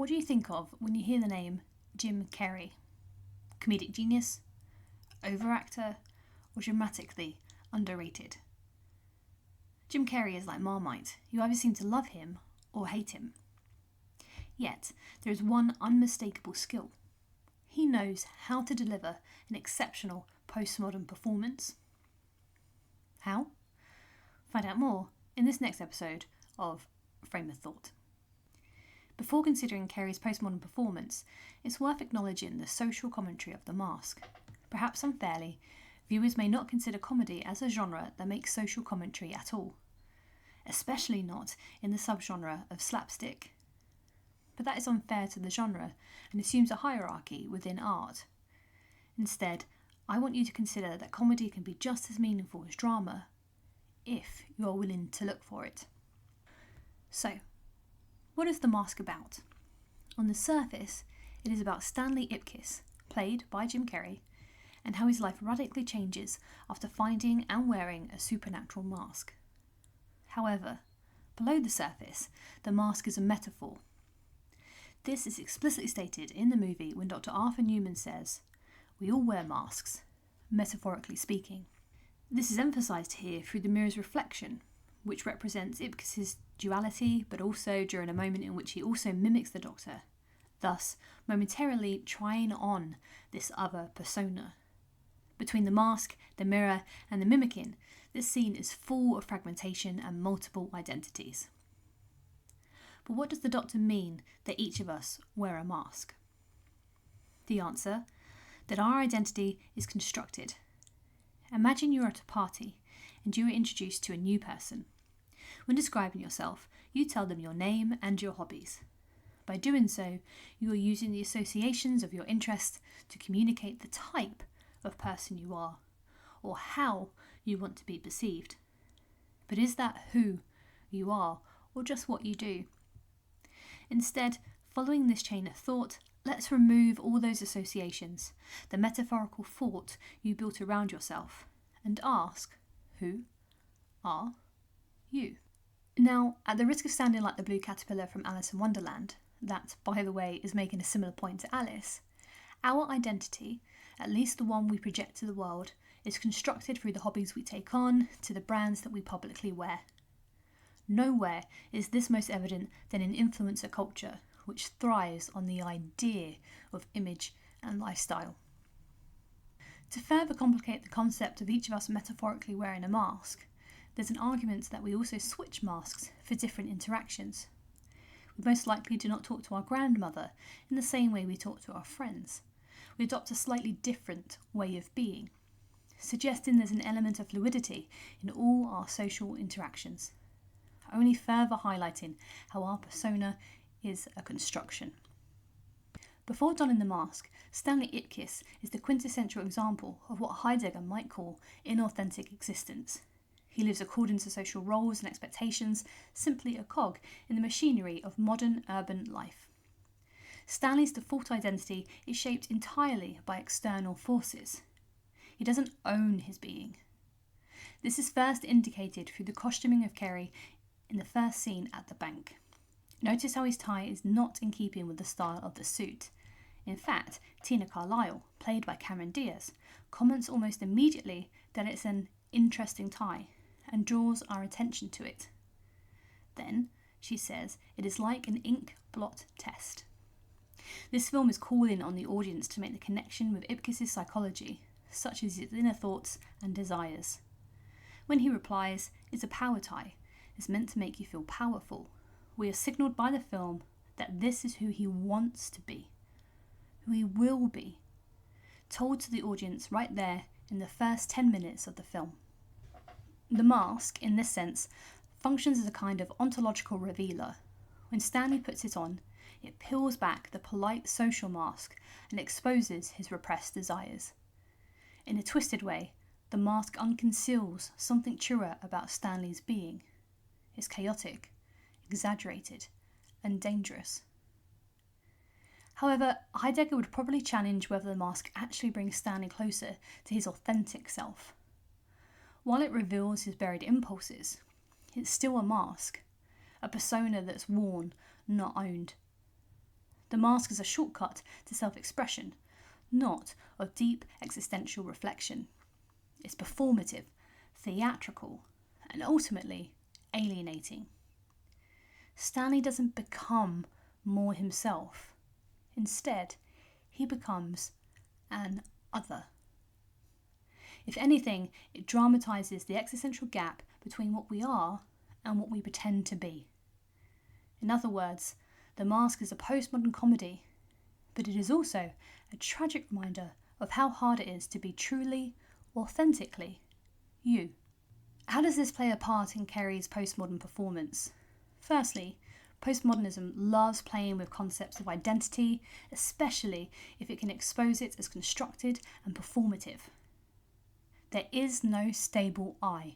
what do you think of when you hear the name Jim Carrey? Comedic genius? Overactor? Or dramatically underrated? Jim Carrey is like Marmite. You either seem to love him or hate him. Yet, there is one unmistakable skill. He knows how to deliver an exceptional postmodern performance. How? Find out more in this next episode of Frame of Thought. Before considering Carrey's postmodern performance, it's worth acknowledging the social commentary of The Mask. Perhaps unfairly, viewers may not consider comedy as a genre that makes social commentary at all, especially not in the subgenre of slapstick. But that is unfair to the genre and assumes a hierarchy within art. Instead, I want you to consider that comedy can be just as meaningful as drama, if you are willing to look for it. So, what is The Mask about? On the surface, it is about Stanley Ipkiss, played by Jim Carrey, and how his life radically changes after finding and wearing a supernatural mask. However, below the surface, the mask is a metaphor. This is explicitly stated in the movie when Dr. Arthur Newman says, "We all wear masks, metaphorically speaking." This is emphasised here through the mirror's reflection, which represents Ipkiss's duality, but also during a moment in which he also mimics the Doctor, thus momentarily trying on this other persona. Between the mask, the mirror, and the mimicking, this scene is full of fragmentation and multiple identities. But what does the Doctor mean that each of us wear a mask? The answer, that our identity is constructed. Imagine you are at a party and you are introduced to a new person. When describing yourself, you tell them your name and your hobbies. By doing so, you are using the associations of your interests to communicate the type of person you are, or how you want to be perceived. But is that who you are, or just what you do? Instead, following this chain of thought, let's remove all those associations, the metaphorical fort you built around yourself, and ask, who are you? Now, at the risk of sounding like the blue caterpillar from Alice in Wonderland, that, by the way, is making a similar point to Alice, our identity, at least the one we project to the world, is constructed through the hobbies we take on to the brands that we publicly wear. Nowhere is this most evident than in influencer culture, which thrives on the idea of image and lifestyle. To further complicate the concept of each of us metaphorically wearing a mask, there's an argument that we also switch masks for different interactions. We most likely do not talk to our grandmother in the same way we talk to our friends. We adopt a slightly different way of being, suggesting there's an element of fluidity in all our social interactions, only further highlighting how our persona is a construction. Before donning the mask, Stanley Ipkiss is the quintessential example of what Heidegger might call inauthentic existence. He lives according to social roles and expectations, simply a cog in the machinery of modern urban life. Stanley's default identity is shaped entirely by external forces. He doesn't own his being. This is first indicated through the costuming of Carrey in the first scene at the bank. Notice how his tie is not in keeping with the style of the suit. In fact, Tina Carlisle, played by Cameron Diaz, comments almost immediately that it's an interesting tie and draws our attention to it. Then, she says, it is like an ink blot test. This film is calling on the audience to make the connection with Ipkiss's psychology, such as his inner thoughts and desires. When he replies, "It's a power tie," it's meant to make you feel powerful. We are signalled by the film that this is who he wants to be, who he will be, told to the audience right there in the first 10 minutes of the film. The mask, in this sense, functions as a kind of ontological revealer. When Stanley puts it on, it peels back the polite social mask and exposes his repressed desires. In a twisted way, the mask unconceals something truer about Stanley's being. It's chaotic, exaggerated, and dangerous. However, Heidegger would probably challenge whether the mask actually brings Stanley closer to his authentic self. While it reveals his buried impulses, it's still a mask, a persona that's worn, not owned. The mask is a shortcut to self-expression, not of deep existential reflection. It's performative, theatrical, and ultimately alienating. Stanley doesn't become more himself. Instead, he becomes an other. If anything, it dramatises the existential gap between what we are and what we pretend to be. In other words, The Mask is a postmodern comedy, but it is also a tragic reminder of how hard it is to be truly, authentically, you. How does this play a part in Carrey's postmodern performance? Firstly, postmodernism loves playing with concepts of identity, especially if it can expose it as constructed and performative. There is no stable I.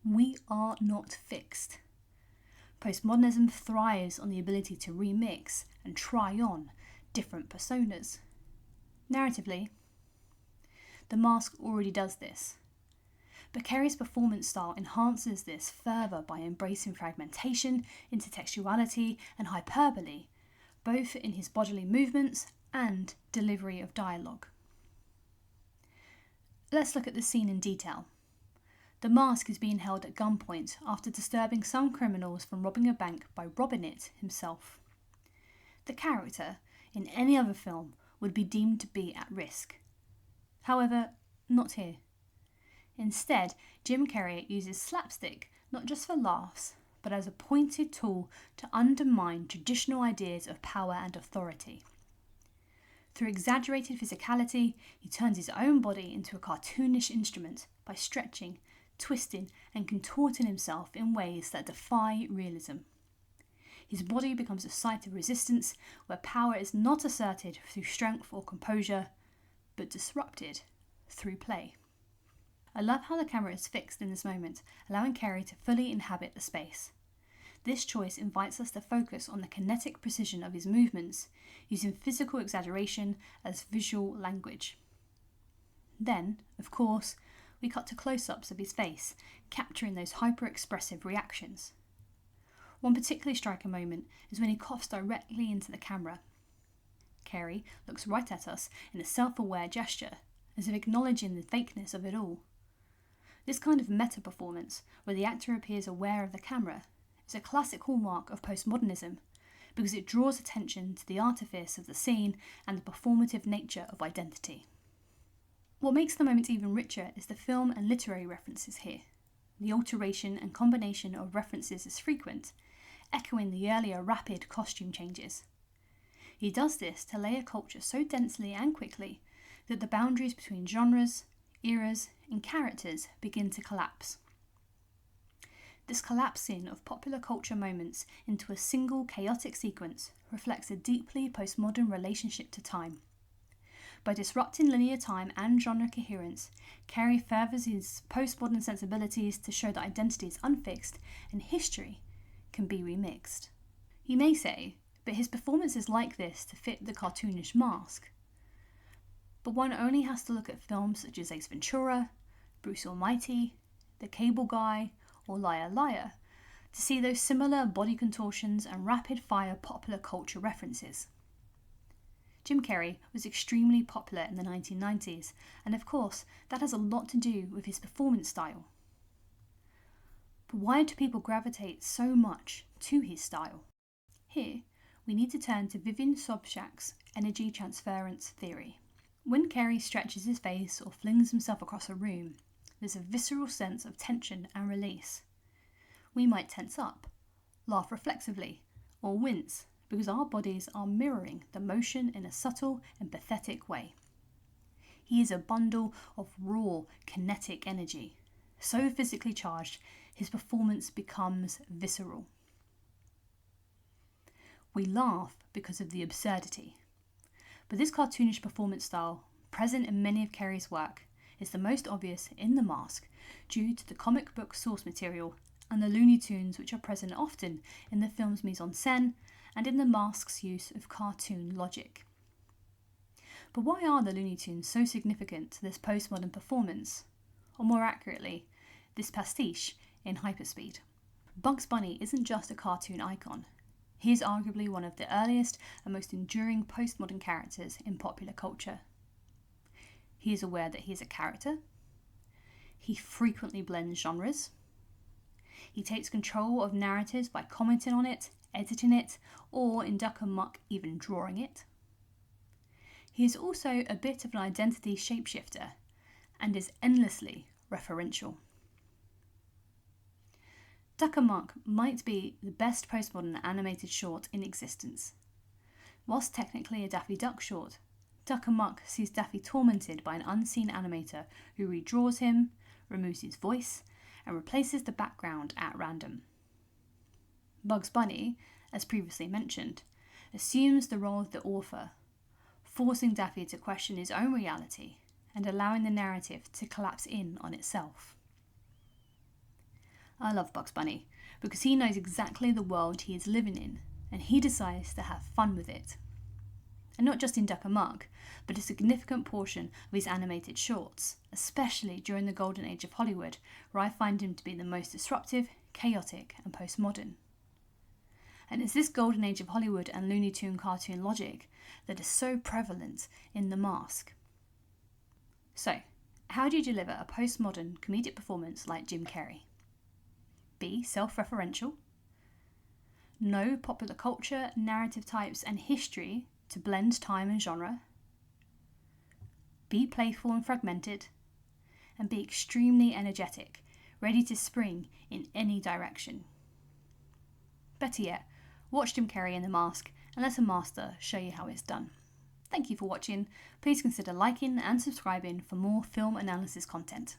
We are not fixed. Postmodernism thrives on the ability to remix and try on different personas. Narratively, The Mask already does this. But Carrey's performance style enhances this further by embracing fragmentation, intertextuality, and hyperbole, both in his bodily movements and delivery of dialogue. Let's look at the scene in detail. The Mask is being held at gunpoint after disturbing some criminals from robbing a bank by robbing it himself. The character, in any other film, would be deemed to be at risk. However, not here. Instead, Jim Carrey uses slapstick not just for laughs, but as a pointed tool to undermine traditional ideas of power and authority. Through exaggerated physicality, he turns his own body into a cartoonish instrument by stretching, twisting, and contorting himself in ways that defy realism. His body becomes a site of resistance where power is not asserted through strength or composure, but disrupted through play. I love how the camera is fixed in this moment, allowing Carrey to fully inhabit the space. This choice invites us to focus on the kinetic precision of his movements, using physical exaggeration as visual language. Then, of course, we cut to close-ups of his face, capturing those hyper-expressive reactions. One particularly striking moment is when he coughs directly into the camera. Carrey looks right at us in a self-aware gesture, as if acknowledging the fakeness of it all. This kind of meta-performance, where the actor appears aware of the camera, is a classic hallmark of postmodernism, because it draws attention to the artifice of the scene and the performative nature of identity. What makes the moment even richer is the film and literary references here. The alteration and combination of references is frequent, echoing the earlier rapid costume changes. He does this to lay a culture so densely and quickly that the boundaries between genres, eras, and characters begin to collapse. This collapsing of popular culture moments into a single chaotic sequence reflects a deeply postmodern relationship to time. By disrupting linear time and genre coherence, Carrey furthers his postmodern sensibilities to show that identity is unfixed and history can be remixed. You may say, but his performance is like this to fit the cartoonish mask. But one only has to look at films such as Ace Ventura, Bruce Almighty, The Cable Guy, or Liar Liar to see those similar body contortions and rapid-fire popular culture references. Jim Carrey was extremely popular in the 1990s, and of course, that has a lot to do with his performance style. But why do people gravitate so much to his style? Here, we need to turn to Vivian Sobchak's energy transference theory. When Carrey stretches his face or flings himself across a room, there's a visceral sense of tension and release. We might tense up, laugh reflexively, or wince because our bodies are mirroring the motion in a subtle and pathetic way. He is a bundle of raw, kinetic energy. So physically charged, his performance becomes visceral. We laugh because of the absurdity. But this cartoonish performance style, present in many of Carrey's work, is the most obvious in The Mask due to the comic book source material and the Looney Tunes which are present often in the film's mise-en-scène and in The Mask's use of cartoon logic. But why are the Looney Tunes so significant to this postmodern performance? Or more accurately, this pastiche in hyperspeed? Bugs Bunny isn't just a cartoon icon. He is arguably one of the earliest and most enduring postmodern characters in popular culture. He is aware that he is a character. He frequently blends genres. He takes control of narratives by commenting on it, editing it, or in Duck Amuck, even drawing it. He is also a bit of an identity shapeshifter and is endlessly referential. Duck Amuck might be the best postmodern animated short in existence. Whilst technically a Daffy Duck short, Duck Amuck sees Daffy tormented by an unseen animator who redraws him, removes his voice, and replaces the background at random. Bugs Bunny, as previously mentioned, assumes the role of the author, forcing Daffy to question his own reality and allowing the narrative to collapse in on itself. I love Bugs Bunny because he knows exactly the world he is living in and he decides to have fun with it. And not just in Duck Amuck, but a significant portion of his animated shorts, especially during the golden age of Hollywood, where I find him to be the most disruptive, chaotic, and postmodern. And it's this golden age of Hollywood and Looney Tune cartoon logic that is so prevalent in The Mask. So, how do you deliver a postmodern comedic performance like Jim Carrey? Be self-referential. Know popular culture, narrative types, and history to blend time and genre. Be playful and fragmented. And be extremely energetic, ready to spring in any direction. Better yet, watch Jim Carrey in The Mask and let a master show you how it's done. Thank you for watching. Please consider liking and subscribing for more film analysis content.